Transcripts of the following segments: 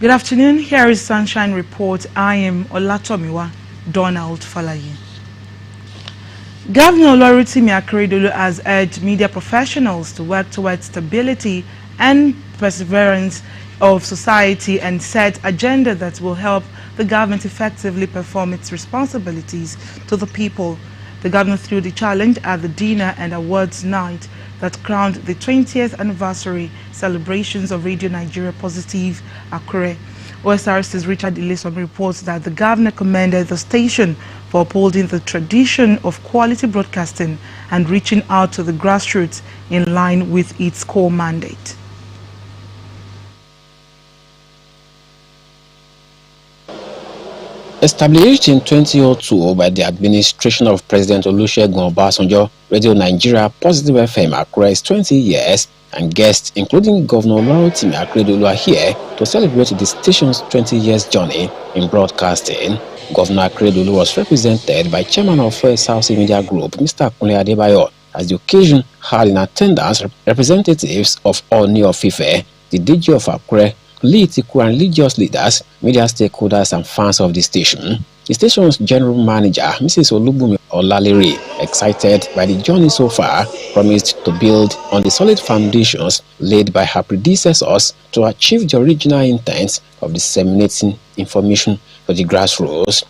Good afternoon. Here is Sunshine Report. I am Olatomiwa Donald Falaye. Governor Olorunrotimi Akeredolu has urged media professionals to work towards stability and perseverance of society and set agenda that will help the government effectively perform its responsibilities to the people. The governor threw the challenge at the dinner and awards night that crowned the 20th anniversary celebrations of Radio Nigeria Positive Akure. Osrc's Richard Ilesom reports that the governor commended the station for upholding the tradition of quality broadcasting and reaching out to the grassroots in line with its core mandate. Established in 2002 by the administration of President Olusegun Obasanjo, Radio Nigeria Positive FM Akure is 20 years, and guests including Governor Olorunrotimi Akeredolu are here to celebrate the station's 20 years journey in broadcasting. Governor Akeredolu was represented by Chairman of Osrc Media Group, Mr. Kunle Adebayo. As the occasion had in attendance representatives of Oni of Ife, the DJ of Akure, political and religious leaders, media stakeholders and fans of the station. The station's general manager, Mrs. Olubumi Olalere, excited by the journey so far, promised to build on the solid foundations laid by her predecessors to achieve the original intent of disseminating information for the grassroots.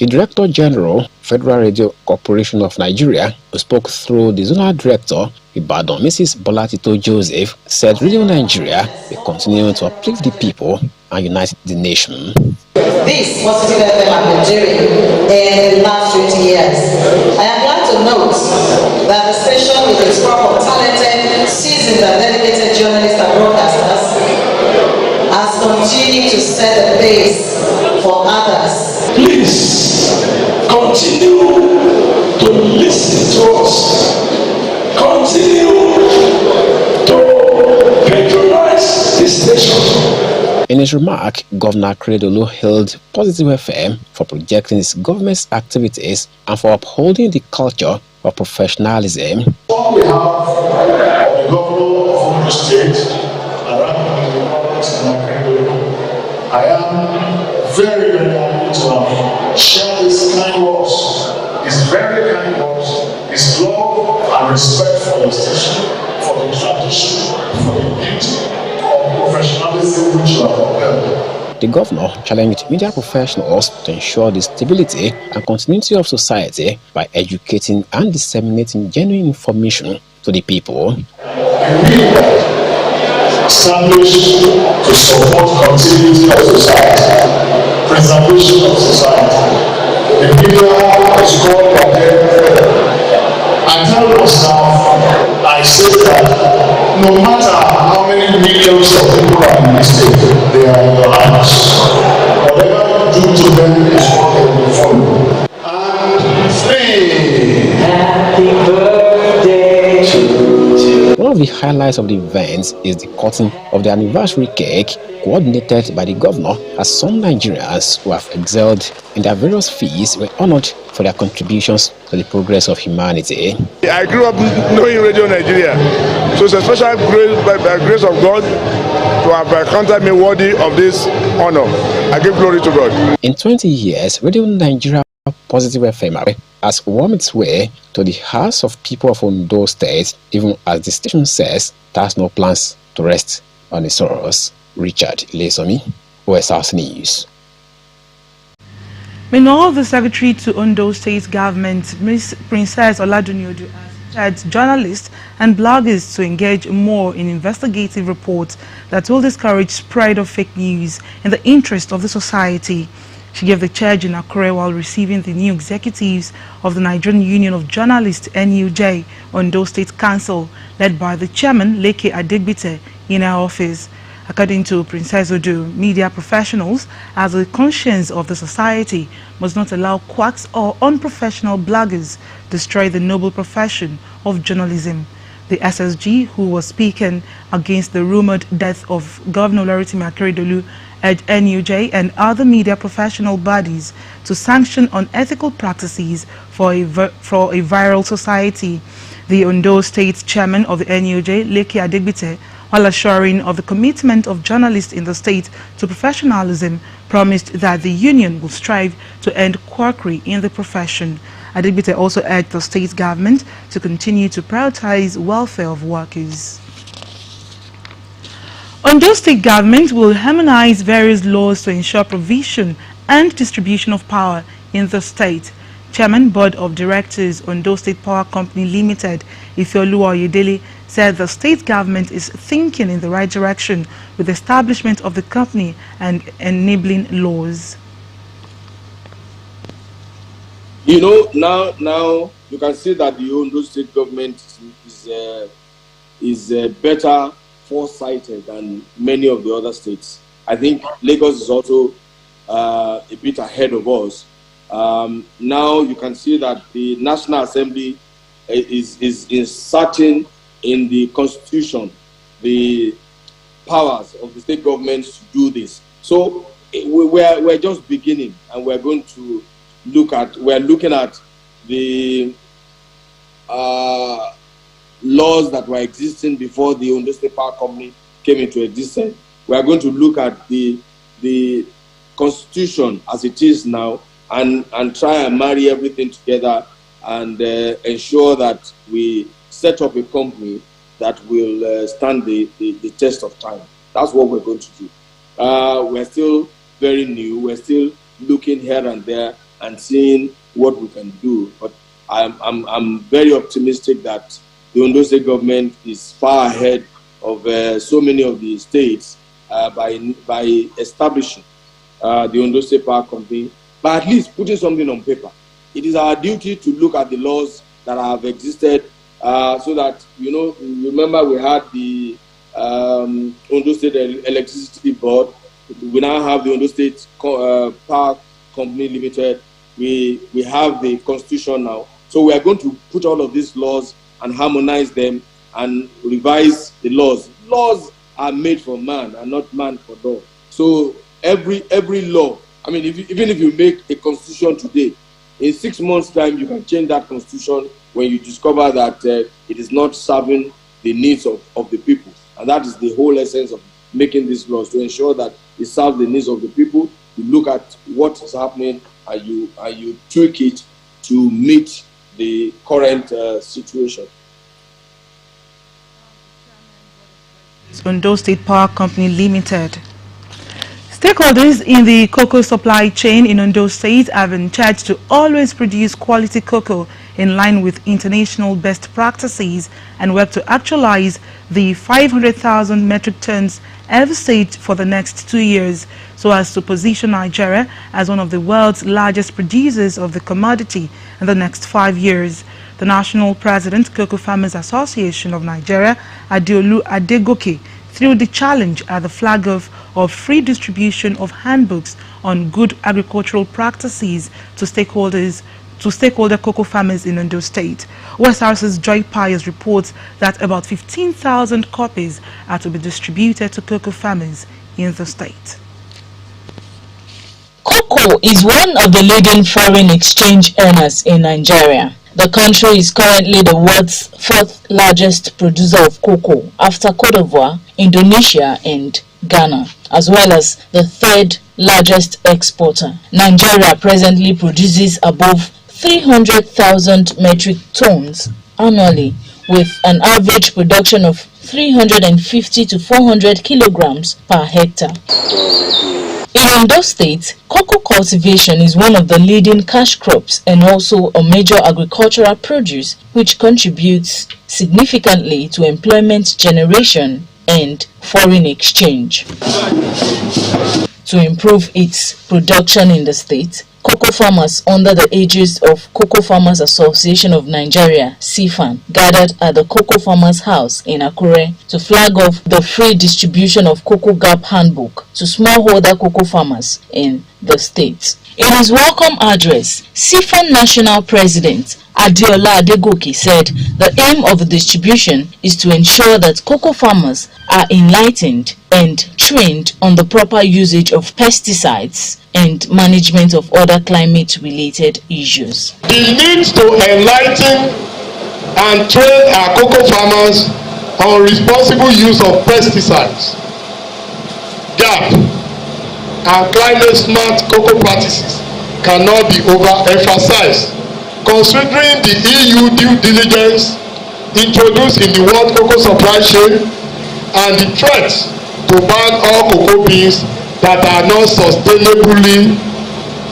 The Director General, Federal Radio Corporation of Nigeria, who spoke through the Zonal Director, Ibadan, Mrs. Bolatito Joseph, said Radio Nigeria will continue to uplift the people and unite the nation. This was what FM have been doing in the last 20 years. I am glad to note that the station, with its crop of talented, seasoned and dedicated journalists and broadcasters, has continued to set the pace for others. Please continue to listen to us. Continue to patronize this station. In his remark, Governor Akeredolu hailed Positive FM for projecting its government's activities and for upholding the culture of professionalism. On behalf of the governor of the state, I am very, very happy to have shared this kind words, his very kind words, his love and respect for the station, for the tradition, for the beauty of professionalism which you have upheld. The governor challenged media professionals to ensure the stability and continuity of society by educating and disseminating genuine information to the people. Established to support continuity of society, preservation of society. The media is called by them. I tell my staff, I say that no matter how many millions of people are in this state, they are in your hands. Whatever you do to them is what they will follow. And stay. Happy birthday to you. One of the highlights of the event is the cutting of the anniversary cake, coordinated by the governor, as some Nigerians who have excelled in their various fields were honored for their contributions to the progress of humanity. I grew up knowing Radio Nigeria, so it's a special grace, by the grace of God, to have counted me worthy of this honor. I give glory to God. In 20 years, Radio Nigeria Positive FM has wormed its way to the hearts of people of Ondo State, even as the station says it has no plans to rest on its laurels. Richard Ilesom, Osrc News. Meanwhile, the Secretary to Ondo State Government, Ms. Princess Oladuniodu, has urged journalists and bloggers to engage more in investigative reports that will discourage spread of fake news in the interest of the society. She gave the charge in Akure while receiving the new executives of the Nigerian Union of Journalists (NUJ) Ondo State Council, led by the chairman Leke Adegbite, in her office. According to Princess Odu, media professionals, as the conscience of the society, must not allow quacks or unprofessional bloggers destroy the noble profession of journalism. The SSG, who was speaking against the rumored death of Governor Olorunrotimi Akeredolu, urged NUJ and other media professional bodies to sanction unethical practices for a viral society. The Ondo State Chairman of the NUJ, Leke Adegbite, while assuring of the commitment of journalists in the state to professionalism, promised that the union will strive to end quackery in the profession. Adegbite also urged the state government to continue to prioritize welfare of workers. Ondo State government will harmonize various laws to ensure provision and distribution of power in the state. Chairman Board of Directors, Ondo State Power Company Limited, Ifeoluwa Oyedele, said the state government is thinking in the right direction with the establishment of the company and enabling laws. You know, now you can see that the Ondo State government is better foresighted than many of the other states. I think Lagos is also a bit ahead of us. Now you can see that the National Assembly is inserting in the Constitution the powers of the state governments to do this. So we're just beginning, and we're going to we're looking at the laws that were existing before the Ondo State Power Company came into existence. We are going to look at the Constitution as it is now and try and marry everything together and ensure that we set up a company that will stand the test of time. That's what we're going to do. We're still very new. We're still looking here and there and seeing what we can do. But I'm very optimistic that the Ondo State government is far ahead of so many of the states by establishing the Ondo State Power Company, by at least putting something on paper. It is our duty to look at the laws that have existed so that, you know, remember we had the Ondo State Electricity Board. We now have the Ondo State Power Company Limited. We have the Constitution now. So we are going to put all of these laws and harmonize them and revise the laws. Laws are made for man and not man for dog. So every law, I mean, even if you make a constitution today, in 6 months' time, you can change that constitution when you discover that it is not serving the needs of the people. And that is the whole essence of making these laws, to ensure that it serves the needs of the people. You look at what is happening and you tweak it to meet the current situation. Ondo State Power Company Limited. Stakeholders in the cocoa supply chain in Ondo State have been charged to always produce quality cocoa in line with international best practices and work to actualize the 500,000 metric tons envisaged for the next 2 years, so as to position Nigeria as one of the world's largest producers of the commodity in the next 5 years. The National President, Cocoa Farmers Association of Nigeria, Adeolu Adegoke, threw the challenge at the flag of free distribution of handbooks on good agricultural practices to stakeholder cocoa farmers in Ondo State. Osrc's Joy Pius reports that about 15,000 copies are to be distributed to cocoa farmers in the state. Cocoa is one of the leading foreign exchange earners in Nigeria. The country is currently the world's 4th largest producer of cocoa after Cote d'Ivoire, Indonesia and Ghana, as well as the 3rd largest exporter. Nigeria presently produces above 300,000 metric tons annually, with an average production of 350 to 400 kilograms per hectare. In Ondo State, cocoa cultivation is one of the leading cash crops and also a major agricultural produce which contributes significantly to employment generation and foreign exchange. To improve its production in the state, cocoa farmers under the aegis of Cocoa Farmers Association of Nigeria, CFAN, gathered at the Cocoa Farmers House in Akure to flag off the free distribution of Cocoa Gap Handbook to smallholder cocoa farmers in the state. In his welcome address, CFAN National President Adeola Adegoke said the aim of the distribution is to ensure that cocoa farmers are enlightened and trained on the proper usage of pesticides and management of other climate-related issues. We need to enlighten and train our cocoa farmers on responsible use of pesticides, GAP, and climate-smart cocoa practices cannot be overemphasized. Considering the EU due diligence introduced in the world cocoa supply chain and the threat to ban all cocoa beans that are not sustainably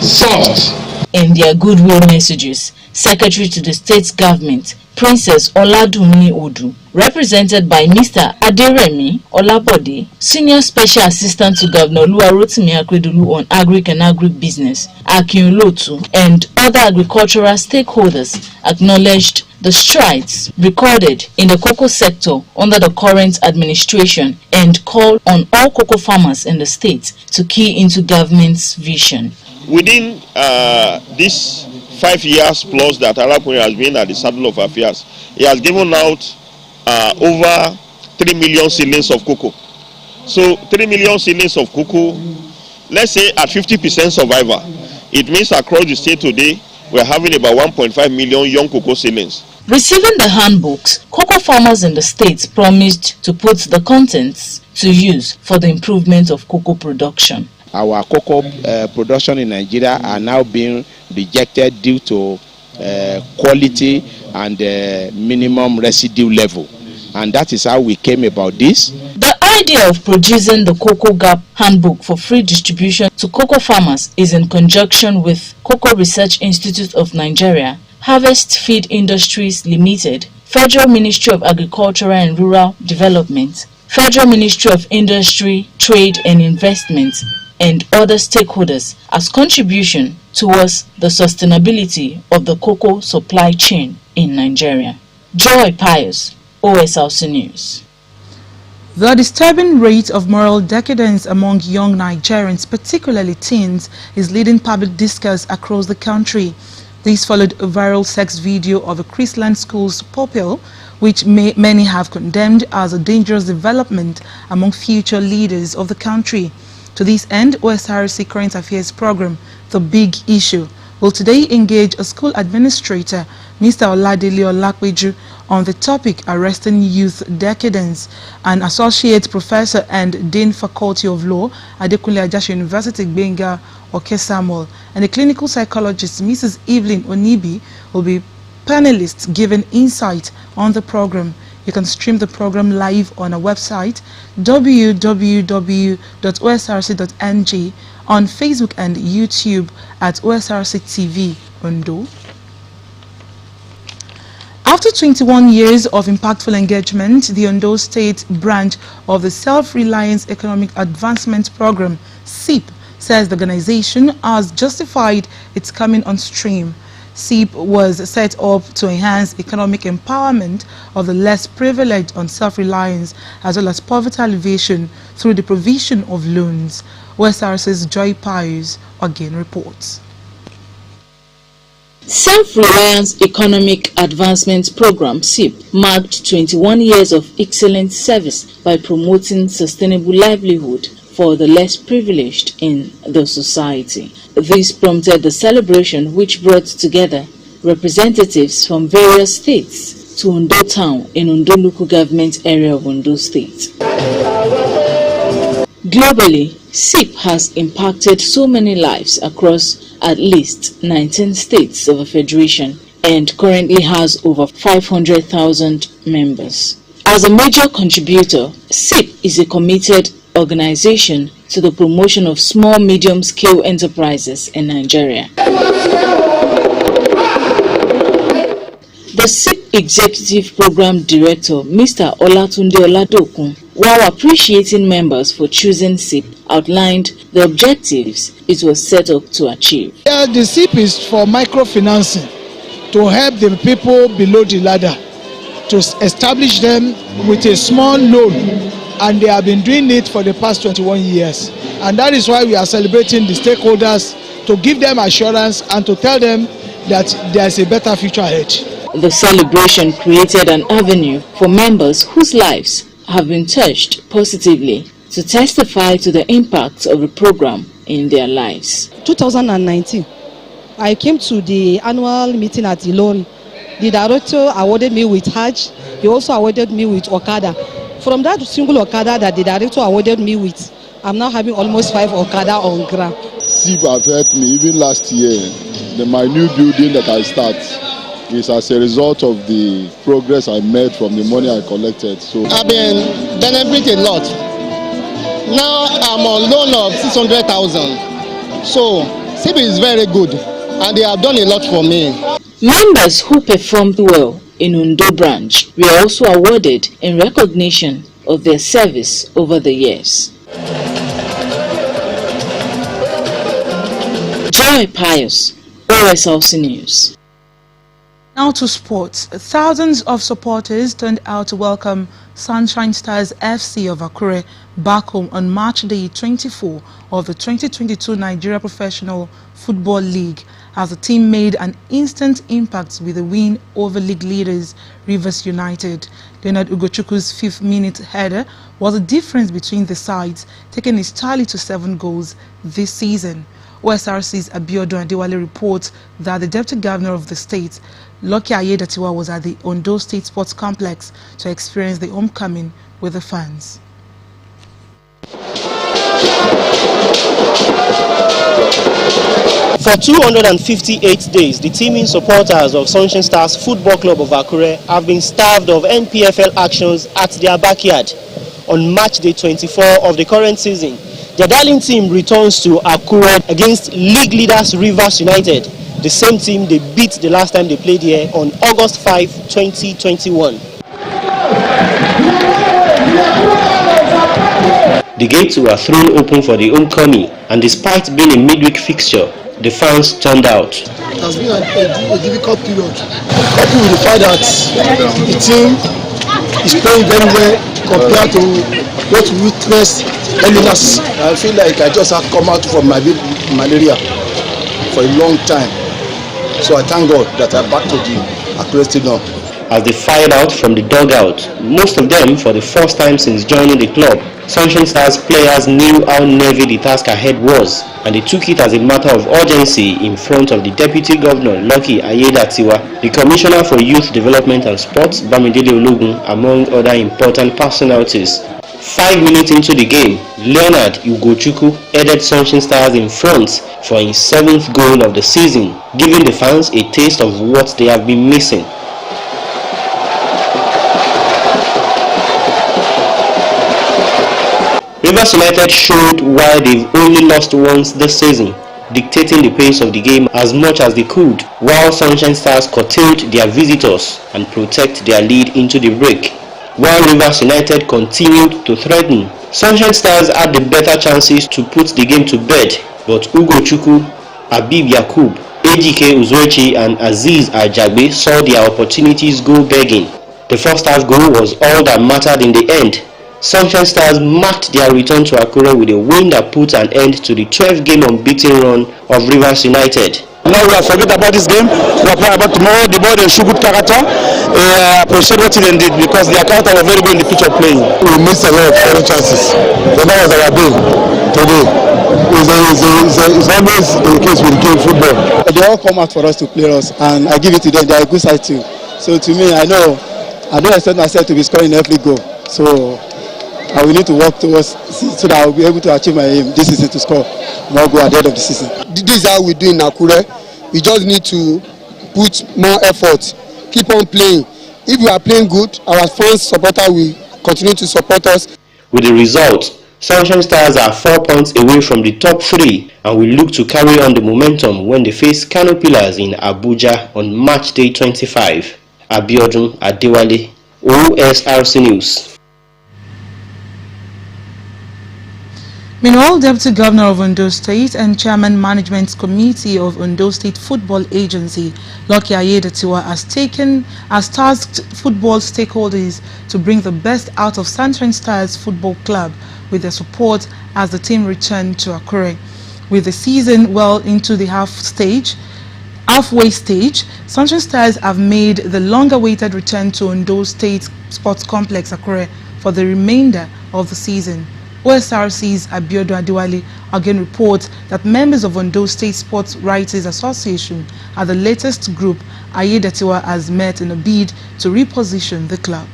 sourced. In their goodwill messages, Secretary to the State Government, Princess Oladunni Odu, represented by Mr. Aderemi Olabode, Senior Special Assistant to Governor Oluwarotimi Akeredolu on Agric and Agribusiness, Akin Olotu, and other agricultural stakeholders acknowledged the strides recorded in the cocoa sector under the current administration and called on all cocoa farmers in the state to key into government's vision. Within this 5 years plus that Arakunrin has been at the saddle of affairs, he has given out over 3 million seedlings of cocoa. So 3 million seedlings of cocoa, let's say at 50% survival, it means across the state today, we're having about 1.5 million young cocoa seedlings. Receiving the handbooks, cocoa farmers in the state promised to put the contents to use for the improvement of cocoa production. Our cocoa production in Nigeria are now being rejected due to quality and minimum residue level, and that is how we came about this. The idea of producing the Cocoa Gap Handbook for free distribution to cocoa farmers is in conjunction with Cocoa Research Institute of Nigeria, Harvest Feed Industries Limited, Federal Ministry of Agriculture and Rural Development, Federal Ministry of Industry, Trade and Investment, and other stakeholders as contribution towards the sustainability of the cocoa supply chain in Nigeria. Joy Pius, OSRC News. The disturbing rate of moral decadence among young Nigerians, particularly teens, is leading public discourse across the country. This followed a viral sex video of a Christian school's pupil, which many have condemned as a dangerous development among future leaders of the country. To this end, Osrc Current Affairs Program, The Big Issue, will today engage a school administrator, Mr. Oladele Olakweju, on the topic Arresting Youth Decadence. An associate professor and Dean Faculty of Law, Adekunle Ajashi University, Gbenga Okesamuel, and a clinical psychologist, Mrs. Evelyn Onibi, will be panelists giving insight on the program. You can stream the program live on our website www.osrc.ng, on Facebook and YouTube at OSRC TV Ondo. After 21 years of impactful engagement, the Ondo State branch of the Self-Reliance Economic Advancement Program, SEEP, says the organization has justified its coming on stream. SEEP was set up to enhance economic empowerment of the less privileged on self-reliance as well as poverty alleviation through the provision of loans. OSRC's Joy Pius again reports. Self-Reliance Economic Advancement Program (SEEP) marked 21 years of excellent service by promoting sustainable livelihood for the less privileged in the society. This prompted the celebration, which brought together representatives from various states to Ondo Town in Ondo local government area of Ondo State. Globally, SEEP has impacted so many lives across at least 19 states of the Federation and currently has over 500,000 members. As a major contributor, SEEP is a committed organization to the promotion of small medium-scale enterprises in Nigeria. The SEEP Executive Program Director, Mr. Olatunde Oladokun, while appreciating members for choosing SEEP, outlined the objectives it was set up to achieve. The SEEP is for microfinancing, to help the people below the ladder, to establish them with a small loan, and they have been doing it for the past 21 years. And that is why we are celebrating the stakeholders, to give them assurance and to tell them that there's a better future ahead. The celebration created an avenue for members whose lives have been touched positively to testify to the impact of the program in their lives. 2019, I came to the annual meeting at Ilori. The director awarded me with Hajj. He also awarded me with Okada. From that single Okada that the director awarded me with, I'm now having almost 5 Okada on ground. SIB have helped me even last year. My new building that I start is as a result of the progress I made from the money I collected. So I've been benefiting a lot. Now I'm on loan of 600,000. So SIB is very good and they have done a lot for me. Members who performed well in Ondo branch were also awarded in recognition of their service over the years. Joy Pius, Osrc News. Now to sports. Thousands of supporters turned out to welcome Sunshine Stars FC of Akure back home on March Day 24 of the 2022 Nigeria Professional Football League as the team made an instant impact with a win over league leaders Rivers United. Leonard Ugochukwu's 5th-minute header was the difference between the sides, taking its tally to 7 goals this season. Osrc's Abiodun Adewale reports that the Deputy Governor of the state, Lucky Ayedatiwa, was at the Ondo State Sports Complex to experience the homecoming with the fans. For 258 days, the teaming supporters of Sunshine Stars Football Club of Akure have been starved of NPFL actions at their backyard. On March Day 24 of the current season, the darling team returns to Akure against league leaders Rivers United, the same team they beat the last time they played here on August 5, 2021. The gates were thrown open for the homecoming, and despite being a midweek fixture, the fans turned out. It has been a difficult period, coupled with the fact that the team is playing very well compared to what we witnessed earlier last season. I feel like I just have come out from my malaria for a long time. So I thank God that I'm back to the Akure Stadium. As they fired out from the dugout, most of them for the first time since joining the club, Sunshine Stars players knew how heavy the task ahead was, and they took it as a matter of urgency in front of the Deputy Governor Lucky Ayedatiwa, the Commissioner for Youth Development and Sports Bamidele Ologun, among other important personalities. 5 minutes into the game, Leonard Ugochukwu headed Sunshine Stars in front for his 7th goal of the season, giving the fans a taste of what they have been missing. Rivers United showed why they've only lost once this season, dictating the pace of the game as much as they could, while Sunshine Stars curtailed their visitors and protect their lead into the break. While Rivers United continued to threaten, Sunshine Stars had the better chances to put the game to bed, but Ugochukwu, Abib Yakub, Ejike Uzoechi and Aziz Ajagbe saw their opportunities go begging. The first half goal was all that mattered in the end. Sunshine Stars marked their return to Akure with a win that put an end to the 12-game unbeaten run of Rivers United. Now we have forget about this game. We are about tomorrow. The boy they show good character. Appreciate what they did because their character was very good in the pitch of playing. We missed a lot of foreign chances. So that was our day today. It's always the case with game football. They all come out for us to play us, and I give it to them. They are a good side too. So to me, I don't expect myself to be scoring every goal. So I will need to work towards so that I will be able to achieve my aim this season to score more goals at the end of the season. This is how we do in Akure. We just need to put more effort, keep on playing. If we are playing good, our fans, supporters will continue to support us. With the result, Sunshine Stars are 4 points away from the top 3 and will look to carry on the momentum when they face Kano Pillars in Abuja on March Day 25. Abiodun Adewale, Osrc News. Meanwhile, Deputy Governor of Ondo State and Chairman Management Committee of Ondo State Football Agency, Lucky Ayedatiwa, has tasked football stakeholders to bring the best out of Sunshine Stars Football Club with their support as the team returned to Akure. With the season well into the half stage, halfway stage, Sunshine Stars have made the long-awaited return to Ondo State Sports Complex, Akure, for the remainder of the season. Osrc's Abiodun Adewale again reports that members of Ondo State Sports Writers Association are the latest group Ayedatiwa has met in a bid to reposition the club.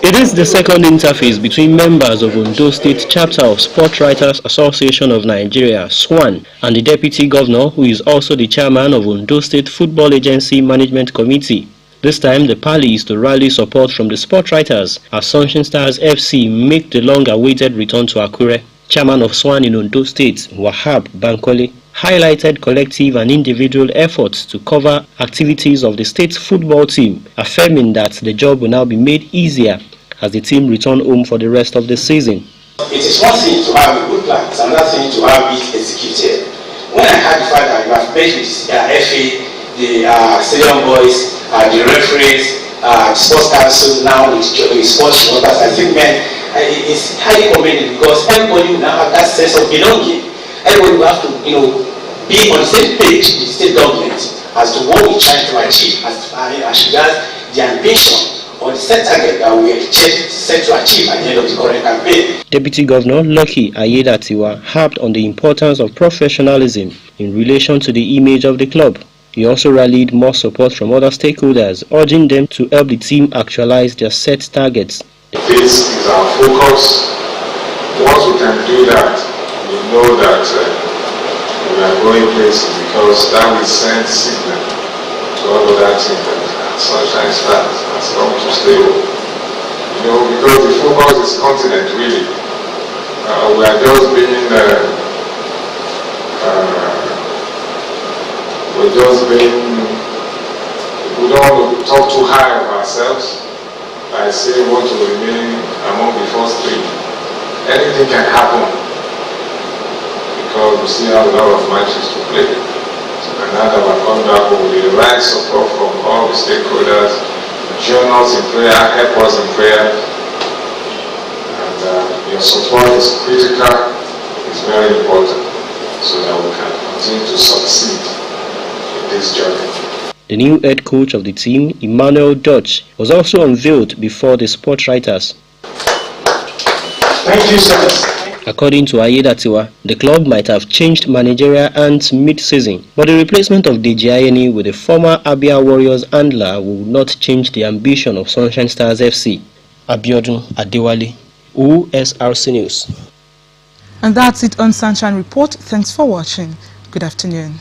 It is the second interface between members of Ondo State Chapter of Sport Writers Association of Nigeria, SWAN, and the Deputy Governor, who is also the chairman of Ondo State Football Agency Management Committee. This time, the parley is to rally support from the sport writers as Sunshine Stars FC make the long-awaited return to Akure. Chairman of SWAN in Ondo State, Wahab Bankole, highlighted collective and individual efforts to cover activities of the state's football team, affirming that the job will now be made easier as the team return home for the rest of the season. It is one thing to have a good plan, it's another thing to have it executed. When I heard the fact that you have played with FA, the stadium boys, the referees, sports council, now with sports workers, I think, man, it's highly commended because everybody will now have that sense of belonging. Everybody will have to, be on the same page with the state government as to what we're trying to achieve, as regards the ambition or the set target that we are set to achieve at the end of the current campaign. Deputy Governor Lucky Ayedatiwa harped on the importance of professionalism in relation to the image of the club. He also rallied more support from other stakeholders, urging them to help the team actualize their set targets. This is our focus. Once we can do that, we know that we are going places, because that will send signal to all of that team that Sunshine Stars has come to stay home. Because the focus is continent, really. We are just being we don't want to talk too high of ourselves. I say we want to remain among the first three. Anything can happen because we still have a lot of matches to play. So now that we're coming back with the right support from all the stakeholders, join us in prayer, help us in prayer. And your support is critical, it's very important, so that we can continue to succeed in this journey. The new head coach of the team, Emmanuel Dutch, was also unveiled before the sport writers. Thank you, sir. According to Ayedatiwa, the club might have changed managerial hands mid-season, but the replacement of Deji Ayeni with the former Abia Warriors handler will not change the ambition of Sunshine Stars FC. Abiodun Adewale, Osrc News. And that's it on Sunshine Report. Thanks for watching. Good afternoon.